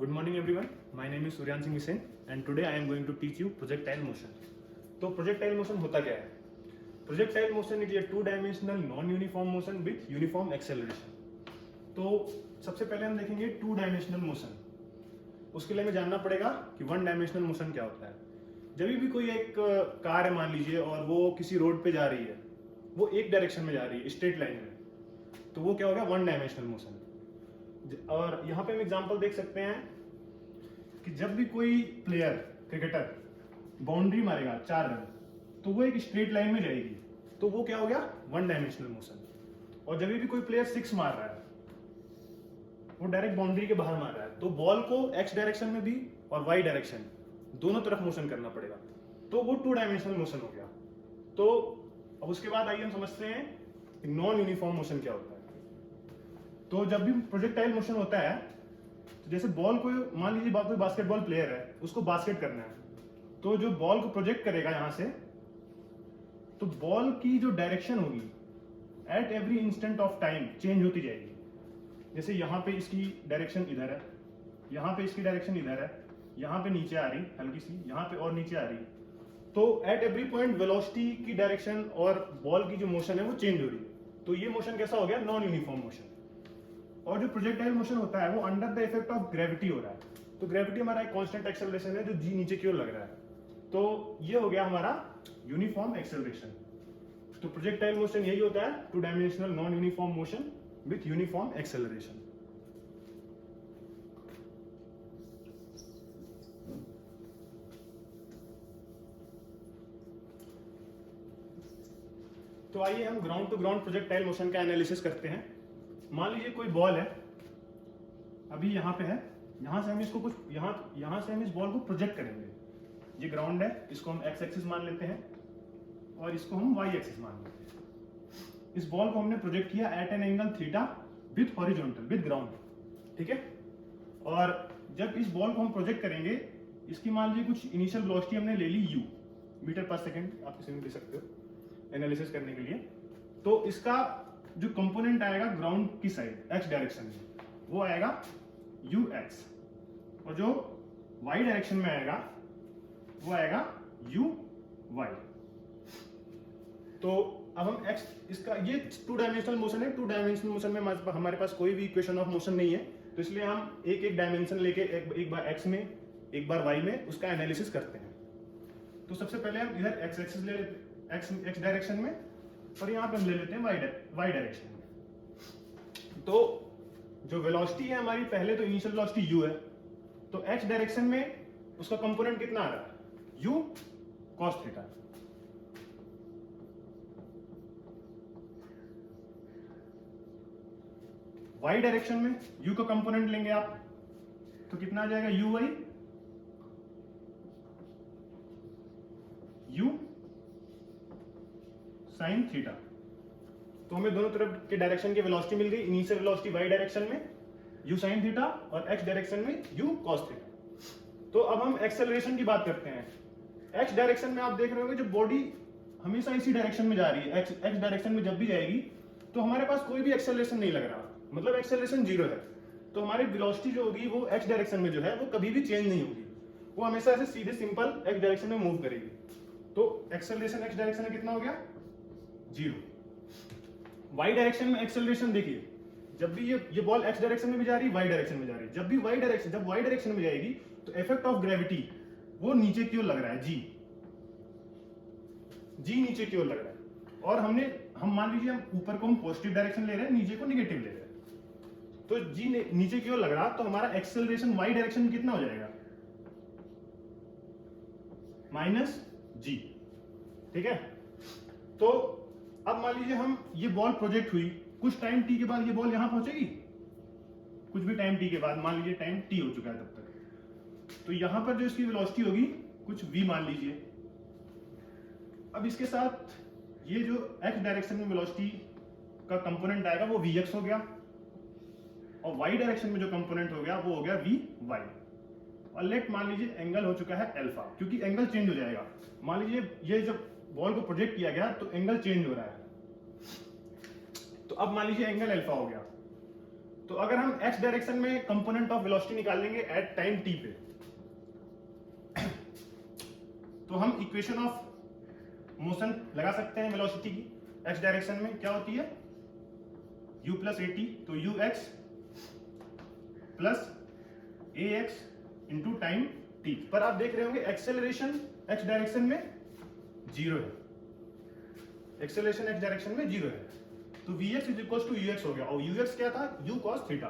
Good morning everyone. My name is Suryan Singh Hussain and today I am going to teach you projectile motion. तो projectile motion होता क्या है? Projectile motion is a two-dimensional non-uniform motion with uniform acceleration. तो सबसे पहले हम देखेंगे two-dimensional motion. उसके लिए हमें जानना पड़ेगा कि one-dimensional motion क्या होता है. जब भी कोई एक कार है मान लीजिए और वो किसी रोड पे जा रही है, वो एक डायरेक्शन में जा रही है स्ट्रेट लाइन में, तो वो क्या हो गया? One dimensional motion. और यहाँ पे हम एग्जांपल देख सकते हैं कि जब भी कोई प्लेयर क्रिकेटर बाउंड्री मारेगा 4 रन, तो वो एक स्ट्रेट लाइन में जाएगी, तो वो क्या हो गया? One dimensional motion. और जब भी कोई प्लेयर 6 मार रहा है, वो डायरेक्ट बाउंड्री के बाहर मार रहा है, तो बॉल को एक्स डायरेक्शन में भी और वाई डायरेक्शन दोनों तरफ मोशन करना पड़ेगा, तो वो टू डायमेंशनल मोशन हो गया. तो अब उसके बाद आइए हम समझते हैं नॉन यूनिफॉर्म मोशन क्या होता है. तो जब भी प्रोजेक्टाइल मोशन होता है, तो जैसे बॉल को मान लीजिए कोई बास्केटबॉल प्लेयर है, उसको बास्केट करना है, तो जो बॉल को प्रोजेक्ट करेगा यहां से, तो बॉल की जो डायरेक्शन होगी at every instant of time change होती जाएगी. जैसे यहाँ पे इसकी डायरेक्शन इधर है, यहाँ पे इसकी डायरेक्शन इधर है, यहाँ पे नीचे आ रही हल्की सी, यहाँ पे और नीचे आ रही, तो एट एवरी पॉइंट वेलोसिटी की डायरेक्शन और बॉल की जो मोशन है वो चेंज हो रही है. तो ये मोशन कैसा हो गया? Non uniform motion. और जो प्रोजेक्टाइल मोशन होता है वो under the effect of gravity हो रहा है. तो ग्रेविटी हमारा एक कांस्टेंट एक्सेलरेशन है जो जी नीचे की ओर लग रहा है, तो ये हो गया हमारा यूनिफॉर्म एक्सेलरेशन. तो प्रोजेक्टाइल मोशन यही होता है, two dimensional non uniform motion with uniform acceleration. तो आइए हम ground to ground projectile motion का एनालिसिस करते हैं. मान लीजिए कोई बॉल है, अभी यहाँ पे है, यहाँ से हम इसको कुछ यहाँ से हम इस बॉल को प्रोजेक्ट करेंगे. ये ग्राउंड है, इसको हम एक्स एक्सिस मान लेते हैं और इसको हम वाई एक्सिस मान लेते हैं. इस बॉल को हमने प्रोजेक्ट किया at an angle theta with horizontal with ground. ठीक है. और जब इस बॉल को हम प्रोजेक्ट करेंगे, इसकी मान लीजिए कुछ इनिशियल वेलोसिटी हमने ले ली u मीटर पर सेकेंड, आप किसी में दे सकते हो एनालिसिस करने के लिए. तो इसका जो कंपोनेंट आएगा ग्राउंड की साइड एक्स डायरेक्शन में, वो आएगा ux, और जो y डायरेक्शन में आएगा वो आएगा uy. तो अब हम x, इसका ये टू डायमेंशनल मोशन है. टू डायमेंशनल मोशन में हमारे पास कोई भी इक्वेशन ऑफ मोशन नहीं है, तो इसलिए हम एक एक डायमेंशन लेके एक बार x में एक बार y में उसका एनालिसिस करते हैं. तो सबसे पहले हम इधर x एक्सिस ले x डायरेक्शन में, और यहाँ पे हम ले लेते हैं y डायरेक्शन में. तो जो वेलोसिटी है हमारी, पहले तो इनिशियल वेलोसिटी u है, तो x डायरेक्शन में उसका कंपोनेंट कितना आ रहा है? u cos theta. y direction में u का कंपोनेंट लेंगे आप, तो कितना आ जाएगा? uy u sin theta. तो हमें दोनों तरफ के डायरेक्शन की वेलोसिटी मिल गई. इनिशियल वेलोसिटी y डायरेक्शन में u sin थीटा और x डायरेक्शन में u cos थीटा. तो अब हम एक्सेलरेशन की बात करते हैं. x डायरेक्शन में आप देख रहे होंगे जो बॉडी हमेशा इसी डायरेक्शन में जा रही है, x डायरेक्शन में जब भी जाएगी तो हमारे पास कोई भी एक्सेलरेशन नहीं लग रहा, मतलब एक्सेलरेशन जीरो है. तो हमारी वेलोसिटी जो होगी वो x डायरेक्शन में जो है वो कभी भी चेंज नहीं होगी, वो हमेशा ऐसे सीधे सिंपल x डायरेक्शन में मूव करेगी. तो एक्सेलरेशन x डायरेक्शन में कितना हो गया? जीरो. y डायरेक्शन में एक्सेलरेशन देखिए, जब भी ये बॉल x डायरेक्शन में भी जा रही है, y डायरेक्शन में जा रही है, जब भी y डायरेक्शन में जाएगी तो इफेक्ट ऑफ ग्रेविटी वो नीचे की ओर लग रहा है, g नीचे की ओर लग रहा है. और हम मान लीजिए हम ऊपर को हम पॉजिटिव डायरेक्शन ले रहे हैं, नीचे को नेगेटिव ले रहे हैं, तो g नीचे की ओर लग रहा, तो हमारा एक्सेलरेशन y डायरेक्शन में कितना हो जाएगा? -g. ठीक है. तो अब मान लीजिए हम ये बॉल प्रोजेक्ट हुई, कुछ टाइम t के बाद ये बॉल यहां पहुंचेगी, कुछ भी टाइम t के बाद, मान लीजिए टाइम t हो चुका है तब तक, तो यहां पर जो इसकी वेलोसिटी होगी कुछ v मान लीजिए. अब इसके साथ ये जो x डायरेक्शन में वेलोसिटी का कंपोनेंट आएगा वो vx हो गया, और y डायरेक्शन में जो कंपोनेंट हो गया वो हो गया vy. और लेट मान लीजिए एंगल हो चुका है अल्फा, क्योंकि एंगल चेंज हो जाएगा. मान लीजिए ये जब बॉल को प्रोजेक्ट किया गया तो एंगल चेंज हो रहा है, तो अब मान लीजिए एंगल अल्फा हो गया. तो अगर हम x डायरेक्शन में कंपोनेंट ऑफ वेलोसिटी निकालेंगे एट टाइम t पे, तो हम इक्वेशन ऑफ मोशन लगा सकते हैं वेलोसिटी की x डायरेक्शन में। क्या होती है? u प्लस at, तो ux plus ax into time t। पर आप देख रहे होंगे एक्सेलरेशन x डायरेक्शन में 0 है, एक्सेलरेशन x डायरेक्शन में 0 है, तो vx is equal to ux हो गया, और ux क्या था? u cos theta.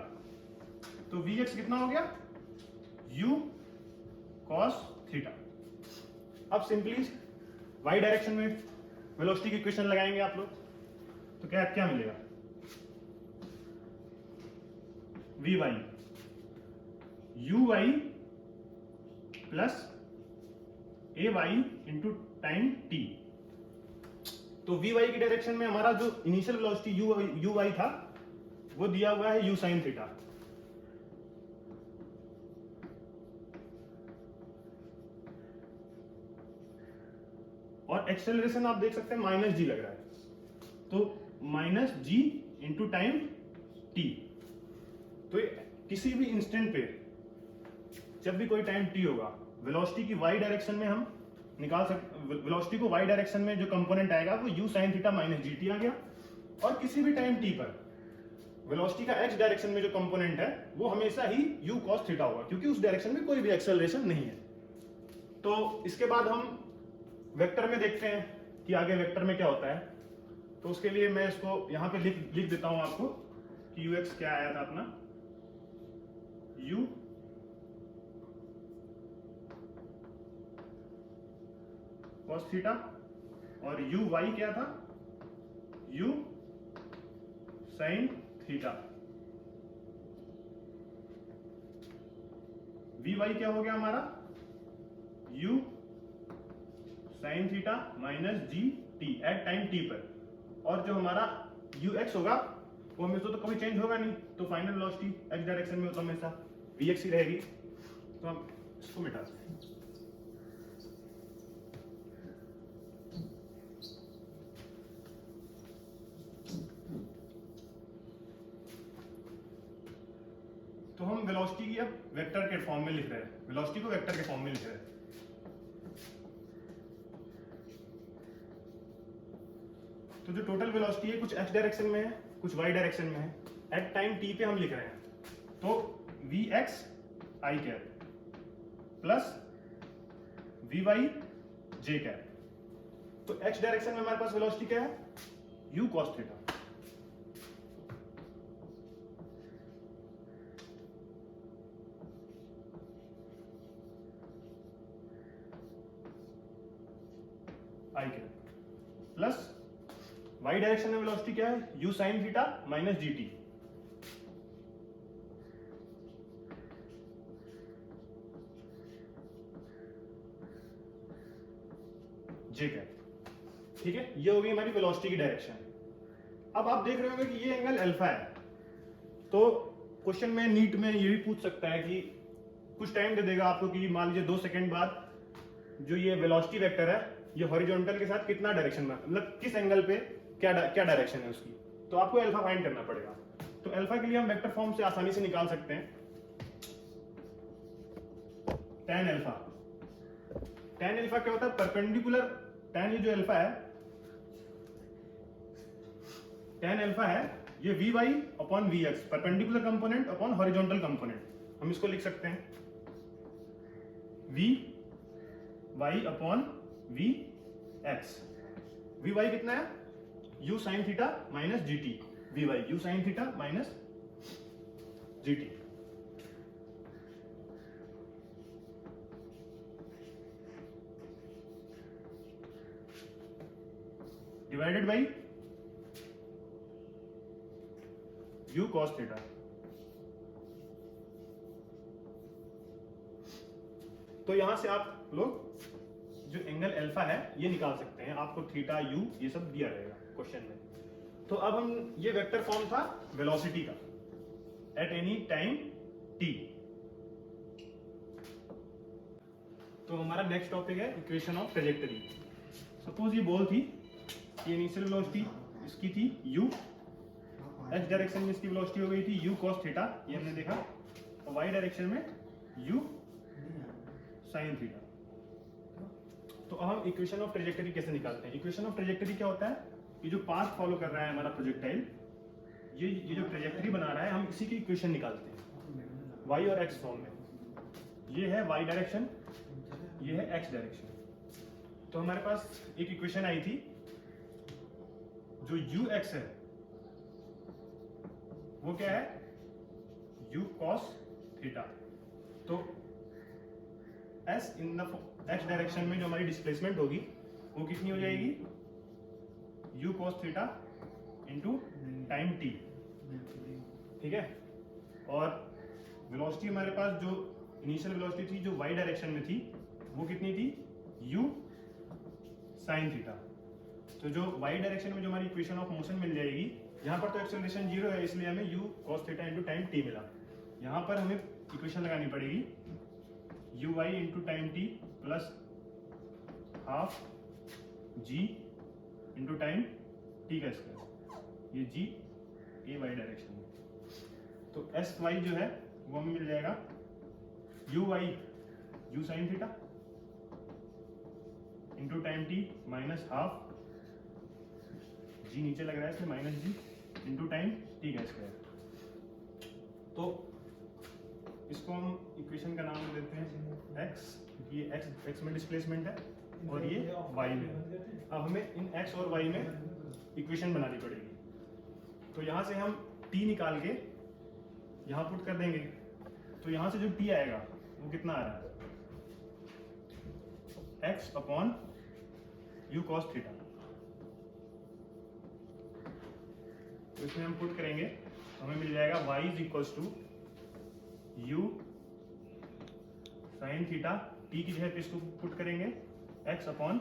तो vx कितना हो गया? u cos theta. अब सिंपली y डायरेक्शन में वेलोसिटी की इक्वेशन लगाएंगे आप लोग, तो क्या क्या मिलेगा? vy uy plus ay into time t। तो vy की डायरेक्शन में हमारा जो इनिशियल वेलोसिटी uy था वो दिया हुआ है u sin थीटा, और एक्सेलरेशन आप देख सकते हैं माइनस जी लग रहा है, तो माइनस जी इंटू टाइम टी। तो किसी भी इंस्टेंट पे जब भी कोई टाइम टी होगा, वेलोसिटी की वाई डायरेक्शन में हम निकाल सकते, वेलोसिटी को वाई डायरेक्शन में जो कंपोनेंट आएगा वो u sin थीटा माइनस जी टी आ गया, और किसी भी टाइम टी पर वेलोसिटी का x डायरेक्शन में जो कंपोनेंट है वो हमेशा ही u cos थीटा होगा, क्योंकि उस डायरेक्शन में कोई भी एक्सेलरेशन नहीं है। तो इसके बाद हम वेक्टर में देखते हैं कि आगे वेक्टर में क्या होता है। तो उसके लिए मैं इसको यहां पे लिख देता हूं आपको कि ux क्या आया था अपना, u cos थीटा, और uy क्या था? u sin theta. vy क्या हो गया हमारा? u sin theta minus ji T at time T पर, और जो हमारा ux होगा वो हमेशा तो कभी चेंज होगा नहीं, तो फाइनल वेलोसिटी x डायरेक्शन में हो तो हमेशा vx ही रहेगी। तो हम इसको मिटा सकते हैं। तो हम वेलोसिटी की अब वेक्टर के फॉर्म में लिख रहे हैं, वेलोसिटी को वेक्टर के फॉर्म में लिख रहे हैं। तो जो टोटल वेलोसिटी है कुछ x डायरेक्शन में है, कुछ y डायरेक्शन में है, एट टाइम t पे हम लिख रहे हैं। तो vx i cap plus vy j cap. तो x डायरेक्शन में हमारे पास वेलोसिटी क्या है? u cos theta. i cap plus y direction में वेलोसिटी क्या है? u sin theta minus gt। j cap. ठीक है, ये हो गई हमारी वेलोसिटी की डायरेक्शन। अब आप देख रहे होंगे कि ये एंगल अल्फा है, तो क्वेश्चन में नीट में ये भी पूछ सकता है कि कुछ टाइम दे देगा आपको कि मान लीजिए 2 सेकंड बाद जो ये वेलोसिटी वेक्टर है ये हॉरिजॉन्टल के साथ कितना डायरेक्शन में, मतलब किस एंगल पे क्या डायरेक्शन है उसकी, तो आपको अल्फा फाइंड करना पड़ेगा। तो अल्फा के लिए हम वेक्टर फॉर्म से आसानी से निकाल सकते हैं tan अल्फा। tan अल्फा क्या होता है? परपेंडिकुलर, tan ये जो अल्फा है, tan अल्फा है ये vy upon vx, perpendicular component upon horizontal component. हम इसको लिख सकते हैं vy अपॉन vx। vy कितना है? u sin theta minus gt, vy u sin theta minus gt। Divided by u cos theta. तो यहां से आप लोग जो एंगल अल्फा है ये निकाल सकते हैं, आपको थीटा u ये सब दिया रहेगा क्वेश्चन में। तो अब हम, ये वेक्टर फॉर्म था वेलोसिटी का एट एनी टाइम t। तो हमारा नेक्स्ट टॉपिक है इक्वेशन ऑफ ट्रेजेक्टरी। सपोज ये बॉल थी, ये इनिशियल वेलोसिटी इसकी थी u, एक्स डायरेक्शन में इसकी वेलोसिटी हो गई थी u cos थीटा, ये हमने देखा, और वाई डायरेक्शन में u sin थीटा। तो अब हम इक्वेशन ऑफ ट्रेजेक्टरी कैसे निकालते हैं? इक्वेशन ऑफ ट्रेजेक्टरी क्या होता है? ये जो पाथ फॉलो कर रहा है हमारा प्रोजेक्टाइल, ये जो ट्रेजेक्टरी बना रहा है, हम इसी की इक्वेशन निकालते हैं वाई और एक्स फॉर्म में। ये है वाई डायरेक्शन, ये है एक्स डायरेक्शन। तो हमारे पास एक इक्वेशन आई थी, जो यू एक्स है वो क्या है? u cos theta. तो s in the x direction में जो हमारी डिस्प्लेसमेंट होगी वो कितनी हो जाएगी? u cos theta into time t, ठीक है। और वेलोसिटी हमारे पास जो इनिशियल वेलोसिटी थी जो y डायरेक्शन में थी वो कितनी थी? u sin theta. तो जो y डायरेक्शन में जो हमारी इक्वेशन ऑफ मोशन मिल जाएगी, यहाँ पर तो एक्सेलरेशन 0 है इसलिए हमें u cos theta into time t मिला। यहाँ पर हमें इक्वेशन लगानी पड़ेगी u y into time t plus half g into time t का स्क्वायर, ये g a y डायरेक्शन में। तो s y जो है वो हमें मिल जाएगा u y u sin theta into time t minus half g, नीचे लग रहा है इसमें minus g into time t का स्क्वायर। तो इसको हम इक्वेशन का नाम देते हैं x, ये x में डिस्प्लेसमेंट है और ये y में। अब हमें इन x और y में इक्वेशन बनानी पड़ेगी। तो यहाँ से हम t निकाल के यहाँ पुट कर देंगे। तो यहाँ से जो t आएगा वो कितना आ रहा है? x upon u cos theta. तो इसमें हम पुट करेंगे तो हमें मिल जाएगा y is equals to u sin theta, t की जगह पे इसको पुट करेंगे x upon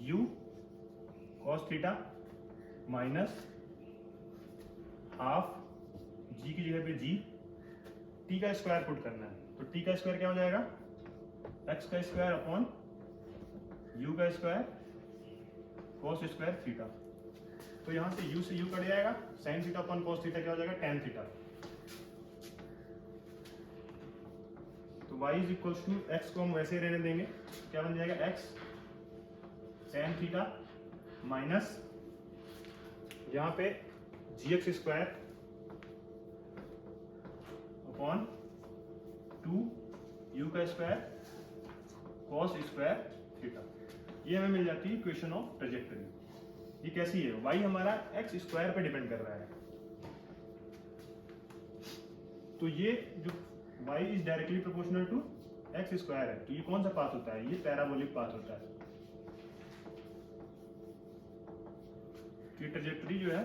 u cos theta minus half g की जगह पे g, t का स्क्वायर पुट करना है। तो t का स्क्वायर क्या हो जाएगा? x का स्क्वायर अपॉन u का स्क्वायर cos स्क्वायर थीटा। तो यहाँ से u से u कट जाएगा, sin theta upon cos theta क्या हो जाएगा? tan theta. तो y is equals to x को हम वैसे ही रहने देंगे, क्या बन जाएगा? x tan थीटा माइनस यहाँ पे gx स्क्वायर अपॉन 2 u का स्क्वायर cos स्क्वायर थीटा। ये हमें मिल जाती है इक्वेशन ऑफ ट्रेजेक्टरी। ये कैसी है? y हमारा x स्क्वायर पे डिपेंड कर रहा है। तो ये जो y is directly proportional to x square है, तो ये कौन सा पाथ होता है? ये पैराबोलिक पाथ होता है। ये ट्रेजेक्टरी जो है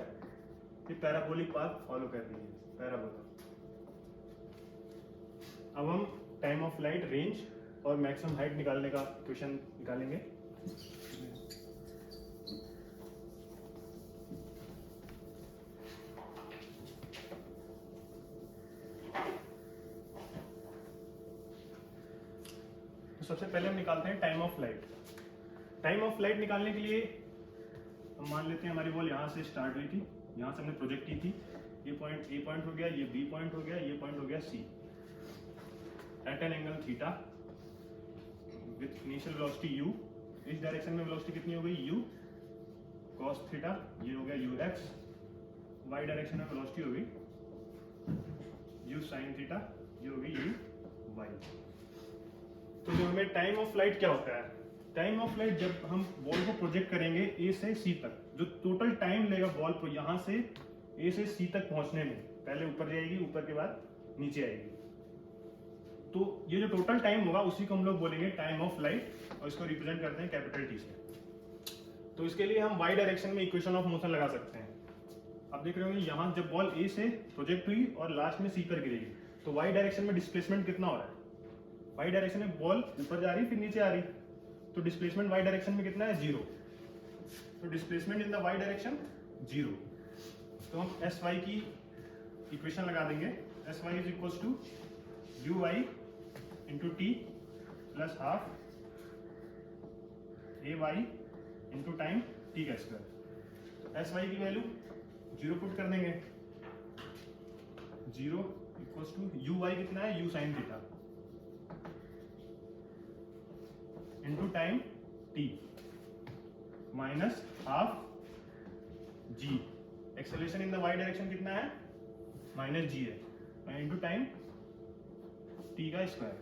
ये पैराबोलिक पाथ फॉलो कर रही है, पैराबोला। अब हम टाइम ऑफ फ्लाइट, रेंज और मैक्सिमम हाइट निकालने का क्वेश्चन निकालेंगे। तो सबसे पहले हम निकालते हैं time of flight. Time of flight निकालने के लिए हम मान लेते हैं हमारी बॉल यहाँ से स्टार्ट हुई थी, यहाँ से हमने प्रोजेक्ट की थी, ये पॉइंट ए पॉइंट हो गया, ये बी पॉइंट हो गया, ये पॉइंट हो गया C, at an angle theta with initial velocity u। इस डायरेक्शन में वेलोसिटी कितनी हो गई? u cos थीटा, ये हो गया ux। y डायरेक्शन में वेलोसिटी हो गई u sin थीटा, ये हो गई u y। तो जो हमें टाइम ऑफ फ्लाइट क्या होता है? टाइम ऑफ फ्लाइट जब हम बॉल को प्रोजेक्ट करेंगे ए से सी तक, जो टोटल टाइम लेगा बॉल को यहाँ से ए से सी तक पहुंचने में, पहले ऊपर जाएगी, ऊपर के बाद नीचे आएगी, तो ये जो टोटल टाइम होगा उसी को हम लोग बोलेंगे टाइम ऑफ फ्लाइट, और इसको रिप्रेजेंट करते हैं कैपिटल टी से। तो इसके लिए हम वाई डायरेक्शन में इक्वेशन ऑफ मोशन लगा सकते हैं। अब देख रहे होंगे यहाँ जब बॉल ए से प्रोजेक्ट हुई और लास्ट में सी पर गिरेगी, तो वाई डायरेक्शन में डिस्प्लेसमेंट कितना हो रहा है? वाई डायरेक्शन में बॉल ऊपर जा रही फिर नीचे आ रही, तो डिस्प्लेसमेंट वाई डायरेक्शन में कितना है? 0। तो displacement in the Y direction 0। तो हम एस वाई की इक्वेशन लगा देंगे, S Y is equals to U Y into T plus half A Y into time T का स्क्वायर। तो एस वाई की वैल्यू जीरो पुट कर देंगे, zero equals to U Y कितना है, U sine theta into time T minus half G, acceleration in the Y direction कितना है, minus जी है, इंटू टाइम टी का स्क्वायर।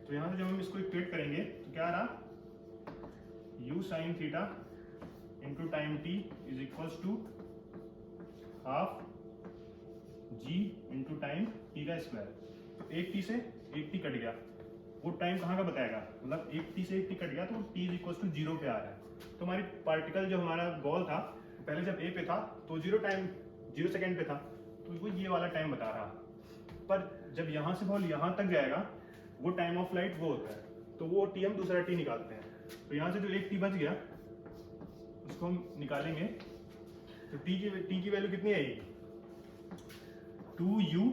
तो यहां से जब हम इसको इक्वेट करेंगे तो क्या आ रहा, u sine theta into time T is equals to half G into time T का स्क्वायर। तो एक टी से एक टी कट गया, वो टाइम कहाँ का बताएगा, मतलब एक टी से एक टी कट गया तो T is equals to zero पे आ रहा है। तो हमारी पार्टिकल जो हमारा बॉल था पहले जब ए पे था तो जीरो सेकेंड पे था, तो वो ये वाला टाइम बता रहा, पर जब यहाँ से बॉल यहाँ तक जाएगा वो टाइम ऑफ फ्लाइट वो होता है, तो वो टी हम दूसरा टी निकालते हैं। तो यहाँ से जो एक टी बच गया उसको हम निकालेंगे, तो टी की वैल्यू कितनी आएगी, 2u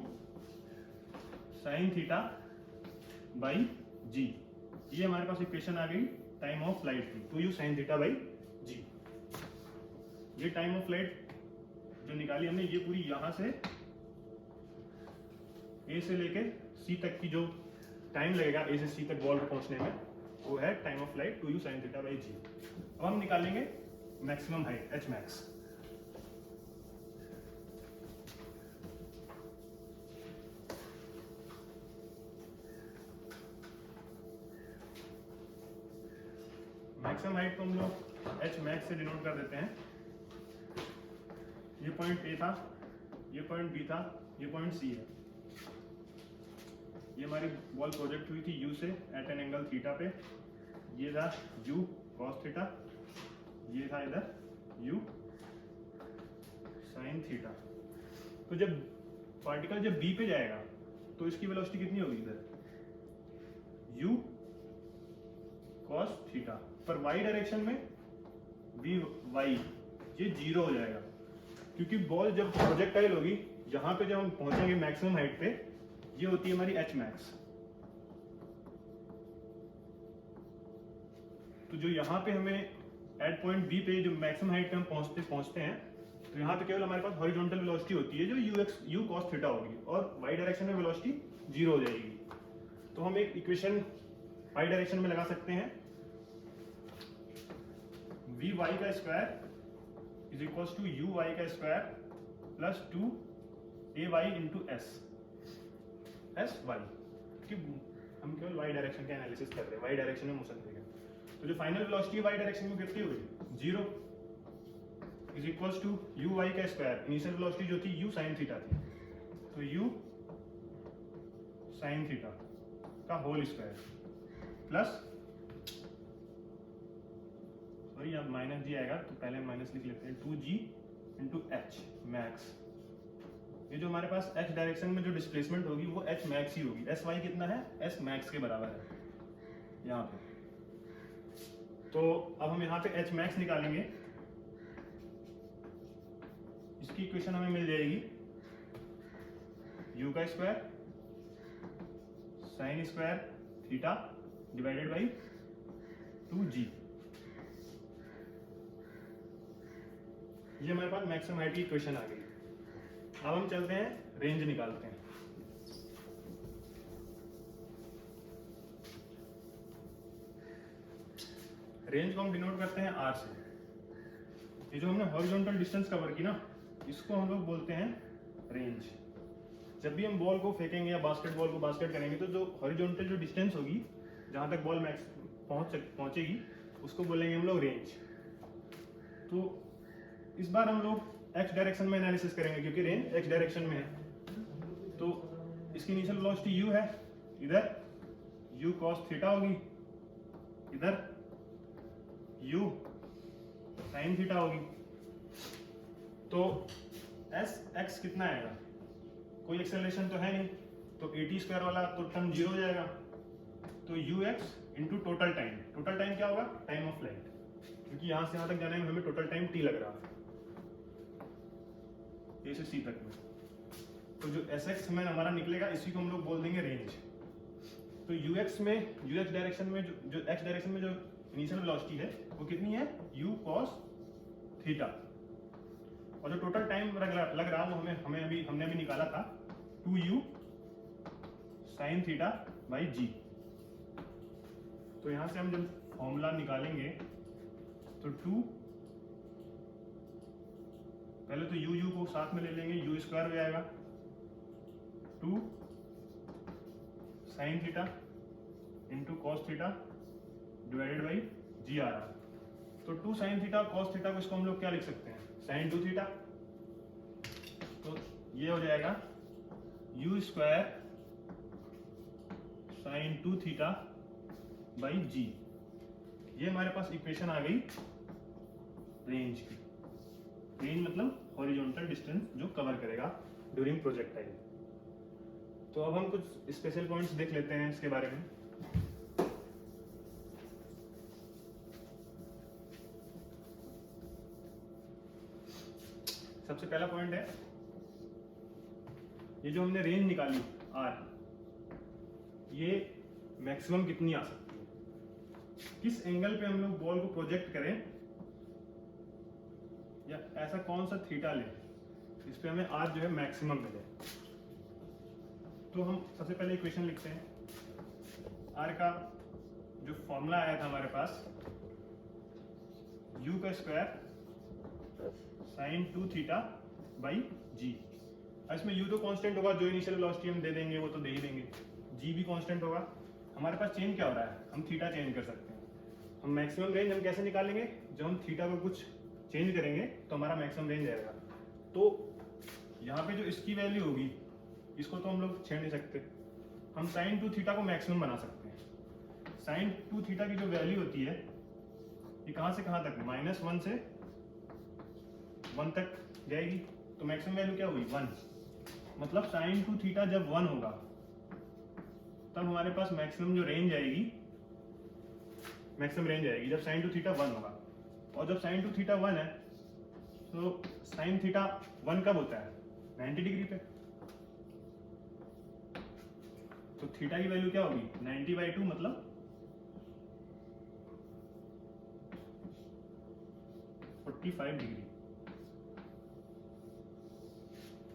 sine theta by g. ये हमारे पास इक्वेशन आ गई टाइम ऑफ फ्लाइट की, 2u sine theta by g. ये टाइम ऑफ फ्लाइट जो निकाली हमने, ये पूरी यहाँ से ए से लेके सी तक की जो टाइम लगेगा ए से सी तक बॉल को पहुंचने में, वो है time of flight 2u sine theta by g. अब हम निकालेंगे maximum height H max. Maximum height को हम लोग एच मैक्स से डिनोट कर देते हैं। ये पॉइंट ए था, ये पॉइंट बी था, ये पॉइंट सी है। ये हमारी बॉल प्रोजेक्ट हुई थी u से एट एन एंगल थीटा पे, ये था u cos थीटा, ये था इधर u sin थीटा। तो जब पार्टिकल जब b पे जाएगा तो इसकी वेलोसिटी कितनी होगी, इधर u cos थीटा, पर y डायरेक्शन में vy ये जीरो हो जाएगा, क्योंकि बॉल जब प्रोजेक्टाइल होगी यहाँ पे जब हम पहुंचेंगे मैक्सिमम हाइट पे, ये होती है हमारी एच मैक्स। तो जो यहाँ पे हमें एट पॉइंट बी पे जो मैक्सिमम हाइट पे हम पहुंचते हैं, तो यहाँ पे केवल हमारे पास हॉरिजॉन्टल वेलोसिटी होती है जो u cos थीटा होगी, और y डायरेक्शन में वेलोसिटी जीरो हो जाएगी। तो हम एक इक्वेशन y डायरेक्शन में लगा सकते हैं, vy का square is equals to uy का square plus 2ay into S Y, कि हम केवल y डायरेक्शन का एनालिसिस कर रहे हैं, y डायरेक्शन में मोशन देगा। तो जो फाइनल वेलोसिटी y डायरेक्शन में कितनी होगी, zero is equals to uy का स्क्वायर, इनिशियल वेलोसिटी जो थी u sin थीटा थी, तो u sin थीटा का होल स्क्वायर प्लस, सॉरी अब माइनस जी आएगा तो पहले माइनस लिख लेते हैं, 2g इंटू एच मैक्स। ये जो हमारे पास x डायरेक्शन में जो डिस्प्लेसमेंट होगी वो h मैक्स ही होगी, sy कितना है, s मैक्स के बराबर है यहाँ पे। तो अब हम यहाँ पे h मैक्स निकालेंगे, इसकी इक्वेशन हमें मिल जाएगी u का square sine square theta divided by 2g। ये हमारे पास मैक्सिमम हाइट की इक्वेशन आ गई। अब हम चलते हैं रेंज निकालते हैं। रेंज को हम डिनोट करते हैं r से। ये जो हमने हॉरिजॉन्टल डिस्टेंस कवर की ना, इसको हम लोग बोलते हैं रेंज। जब भी हम बॉल को फेंकेंगे या बास्केटबॉल को बास्केट करेंगे तो जो हॉरिजॉन्टल जो डिस्टेंस होगी जहां तक बॉल मैक्स पहुंचेगी उसको बोलेंगे हम लोग रेंज। तो इस बार हम लोग x डायरेक्शन में एनालिसिस करेंगे, क्योंकि रेंज x डायरेक्शन में है। तो इसकी इनिशियल वेलोसिटी u है, इधर u cos थीटा होगी, इधर u sin थीटा होगी। तो s x कितना आएगा, कोई एक्सेलरेशन तो है नहीं, तो at स्क्वायर वाला तो टर्म जीरो हो जाएगा। तो ux इंटू टोटल टाइम क्या होगा, टाइम ऑफ फ्लाइट, क्योंकि यहाँ से यहाँ तक जाने में हमें टोटल टाइम t लग रहा है ए से सी तक में। तो जो sx में हमारा निकलेगा इसी को हम लोग बोल देंगे रेंज। तो ux डायरेक्शन में जो x डायरेक्शन में जो इनिशियल वेलोसिटी है वो कितनी है, u cos थीटा। और जो टोटल टाइम लग रहा वो हमने अभी निकाला था 2u sin थीटा बाई जी। तो यहां से हम जब फॉर्मूला निकालेंगे तो 2, पहले तो u को साथ में ले लेंगे, u स्क्वायर हो जाएगा 2 sin theta into cos theta divided by g आ रहा। तो 2 sin थीटा कॉस थीटा को इसको हम लोग क्या लिख सकते हैं, sin 2 थीटा। तो ये हो जाएगा u square sin 2 theta by g. ये हमारे पास इक्वेशन आ गई रेंज की। रेंज मतलब हॉरिजॉन्टल डिस्टेंस जो कवर करेगा ड्यूरिंग प्रोजेक्टाइल। तो अब हम कुछ स्पेशल पॉइंट्स देख लेते हैं इसके बारे में। सबसे पहला पॉइंट है ये जो हमने रेंज निकाली R, ये मैक्सिमम कितनी आ सकती है, किस एंगल पे हम लोग बॉल को प्रोजेक्ट करें या ऐसा कौन सा थीटा लें इस पे हमें R जो है मैक्सिमम मिले। तो हम सबसे पहले इक्वेशन लिखते हैं। R का जो फॉर्मूला आया था हमारे पास u का स्क्वायर sin 2 थीटा बाई जी। इसमें u तो कांस्टेंट होगा, जो इनिशियल वेलोसिटी हम दे देंगे वो तो दे ही देंगे, g भी कांस्टेंट होगा। हमारे पास चेंज क्या हो रहा है, हम थीटा चेंज कर सकते हैं। हम मैक्सिमम रेंज हम कैसे निकालेंगे, जब हम थीटा को कुछ चेंज करेंगे तो हमारा मैक्सिमम रेंज आएगा। तो यहाँ पे जो इसकी वैल्यू होगी इसको तो हम लोग छेड़ नहीं सकते, हम sin 2 थीटा को मैक्सिमम बना सकते हैं। sin 2 थीटा की जो वैल्यू होती है ये कहाँ से कहाँ तक, -1 से 1 तक जाएगी। तो मैक्सिमम वैल्यू क्या हुई 1, मतलब sin 2 थीटा जब 1 होगा तब हमारे पास मैक्सिमम जो रेंज आएगी, मैक्सिमम रेंज आएगी जब sin 2 थीटा 1 होगा। और जब sin 2 थीटा 1 है तो sin थीटा 1 कब होता है, 90 डिग्री पे। तो थीटा की वैल्यू क्या होगी 90/2, मतलब 45 डिग्री,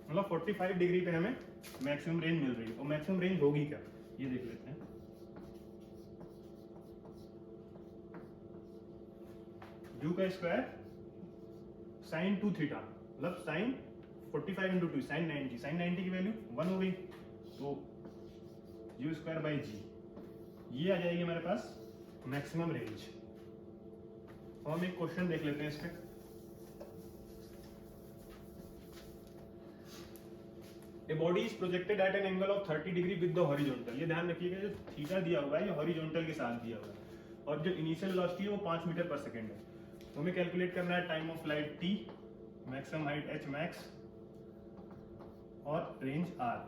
मतलब 45 डिग्री पे हमें मैक्सिमम रेंज मिल रही है। और मैक्सिमम रेंज होगी क्या, ये देख लेते हैं। u का स्क्वायर sin 2 थीटा मतलब sin 45 इंटू 2 sin 90, sin 90 की वैल्यू 1 हो गई, तो u स्क्वायर बाई जी, ये आ जाएगी हमारे पास मैक्सिमम रेंज। और हम एक क्वेश्चन देख लेते हैं इस पे। A body is projected at an angle of 30 degree with the horizontal। ये ध्यान रखिएगा जो थीटा दिया हुआ है ये हॉरिजॉन्टल के साथ दिया हुआ है और जो इनिशियल वेलोसिटी है वो 5 मीटर पर सेकेंड है। तो हमें कैलकुलेट करना है time of flight t, maximum height h max और रेंज r।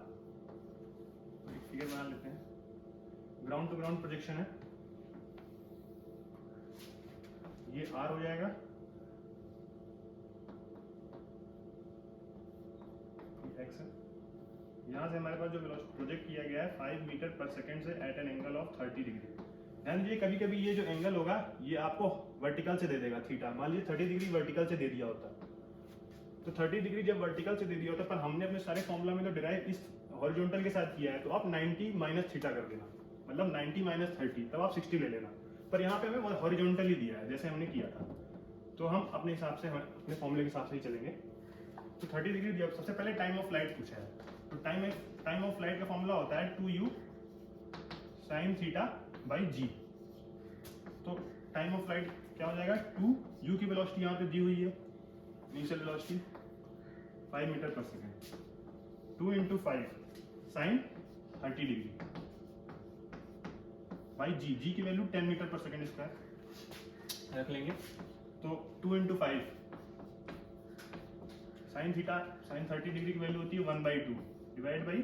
तो एक फिगर बना लेते हैं। ग्राउंड टू ग्राउंड प्रोजेक्शन है, ये r हो जाएगा, x है। यहाँ से हमारे पास जो प्रोजेक्ट किया गया है 5 मीटर पर सेकेंड से at an angle of 30 degree. ध्यान दीजिए कभी कभी ये जो एंगल होगा ये आपको वर्टिकल से दे देगा थीटा। मान लीजिए 30 डिग्री वर्टिकल से दे दिया होता, तो 30 डिग्री जब वर्टिकल से दे दिया होता, पर हमने अपने सारे फॉर्मूला में तो डिराइव इस हॉरिजॉन्टल के साथ किया है, तो आप 90 माइनस थीटा कर देना, मतलब 90 माइनस 30, तब आप 60 ले लेना। पर यहाँ पे हमें हॉरिजॉन्टल ही दिया है जैसे हमने किया था, तो हम अपने हिसाब से अपने फॉर्मूले के हिसाब से ही चलेंगे। तो 30 डिग्री दिया, सबसे पहले टाइम ऑफ फ्लाइट पूछा है। तो टाइम ऑफ फ्लाइट का फॉर्मूला होता है 2u sin थीटा बाई जी। तो टाइम ऑफ फ्लाइट क्या हो जाएगा, 2u की वेलोसिटी यहाँ पे दी हुई है, इनिशियल वेलोसिटी 5 मीटर पर second, 2 into 5 sine 30 degree by g की वैल्यू 10 मीटर पर सेकेंड स्क्वायर रख लेंगे। तो 2 into 5 sine theta, sine 30 degree की वैल्यू होती है 1/2 डिवाइड बाई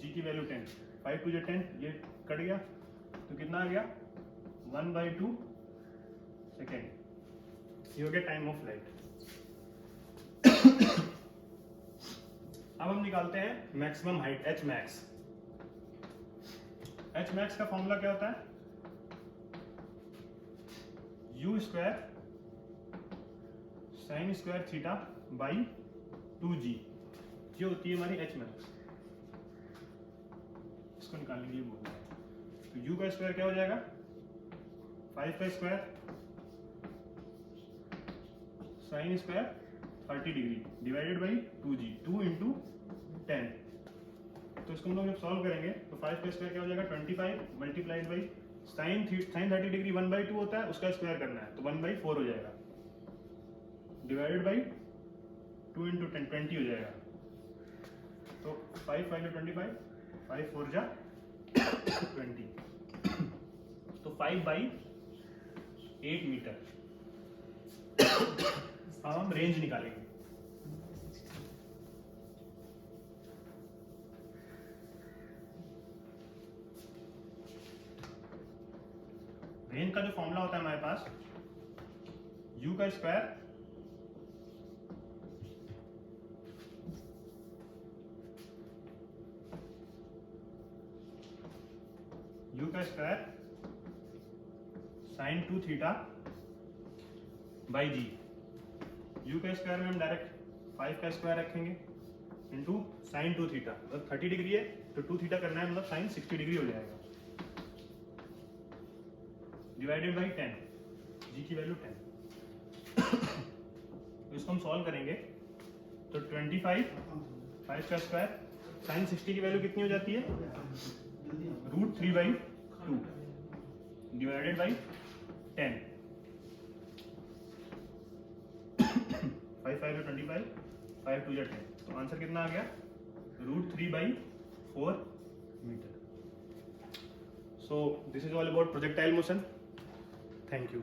जी की वैल्यू 10, 5 2 10, ये कट गया तो कितना आ गया 1/2 सेकेंड। ये हो गया टाइम ऑफ फ्लाइट। अब हम निकालते हैं maximum height h max। h max का फॉर्मूला क्या होता है, u square sine square theta by 2g, ये होती है हमारी h मैक्स, इसको निकालने के लिए बोल रहा है। तो u का स्क्वायर क्या हो जाएगा, 5 का square sine square 30 degree divided by 2g, 2 into 10। तो इसको हम लोग जब सॉल्व करेंगे तो 5 का स्क्वायर क्या हो जाएगा 25 मल्टीप्लाइड बाई साइन 30 डिग्री 1/2 होता है, उसका स्क्वायर करना है तो 1/4 हो जाएगा, डिवाइडेड बाई 2 इंटू 10 20 हो जाएगा। तो 5 5 25, 5 4 जा 20, तो 5/8 मीटर। अब हम रेंज निकालेंगे। रेंज का जो फॉर्मूला होता है हमारे पास, u का square sine 2 theta by g. u का स्क्वायर में हम डायरेक्ट 5 का स्क्वायर रखेंगे इंटू साइन 2 थीटा, मतलब 30 डिग्री है तो 2 थीटा करना है, मतलब साइन 60 डिग्री हो जाएगा, डिवाइडेड बाई 10, g की वैल्यू 10। तो इसको हम सॉल्व करेंगे तो 25, 5 का स्क्वायर साइन 60 की वैल्यू कितनी हो जाती है, √3/2 डिवाइडेड बाई 10, 5 5 25, 5 2 10, तो आंसर कितना आ गया, √3/4 metre. So this is all about projectile motion. Thank you.